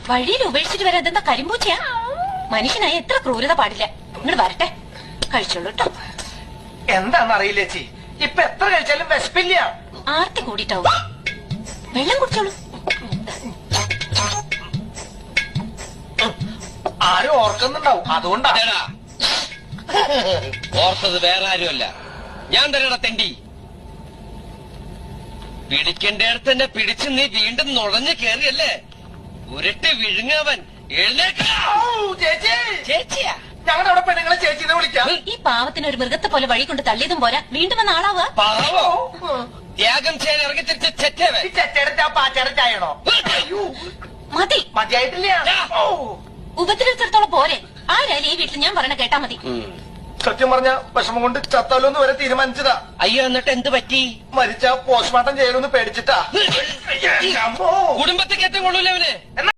വഴിയിൽ ഉപേക്ഷിച്ചിട്ട് വരാൻ എന്താ കരിമ്പൂച്ചയാ? മനുഷ്യനായ എത്ര ക്രൂരത പാടില്ല. ഇങ്ങോട്ട് വരട്ടെ, കഴിച്ചോളൂ കേട്ടോ. എന്താന്നറിയില്ല ചേച്ചി, ഇപ്പൊ എത്ര കഴിച്ചാലും വിശപ്പില്ല. ആർത്തി കൂടിട്ടാവും. വെള്ളം കുടിച്ചോളൂ. ആരും ഓർക്കുന്നുണ്ടാവും, അതുകൊണ്ടാ. ഓർത്തത് വേറെ ആരുമല്ല, ഞാൻ തന്നെടാ തെണ്ടി. പിടിക്കേണ്ടടുത്ത് തന്നെ പിടിച്ച് നീ വീണ്ടും നുഴഞ്ഞു കേറിയല്ലേ? ഉരുട്ടി വിഴുങ്ങവൻ. ചേച്ചി, ചേച്ചിയാ? ഞങ്ങളുടെ അവിടെ പെണ്ണുങ്ങളെ ചേച്ചിനെ വിളിക്കാം. ഈ പാവത്തിന് ഒരു മൃഗത്തെ പോലെ വഴി കൊണ്ട് തള്ളിയതും പോരാ, വീണ്ടും വന്ന ആളാവുക. പാവോ? ത്യാഗം ചെയ്യാൻ ഇറങ്ങി തിരിച്ച ചെറ്റവൻ. ഈ ചെറ്റയുടെ പാച്ചയുടെ ചായണോ? മതി, മതിയായിട്ടില്ല. ഉപദ്രവിച്ചിടത്തോളം പോരെ. ആരായാലും ഈ വീട്ടിൽ ഞാൻ പറയണ കേട്ടാ മതി. സത്യം പറഞ്ഞ വിഷമം കൊണ്ട് ചത്താലോന്ന് വരെ തീരുമാനിച്ചതാ. അയ്യോ, എന്നിട്ട് എന്ത് പറ്റി? മരിച്ച പോസ്റ്റ്മോർട്ടം ചെയ്യലൊന്ന് പേടിച്ചിട്ടാ. കുടുംബത്തിൽ കയറ്റം കൊള്ളൂലവന്.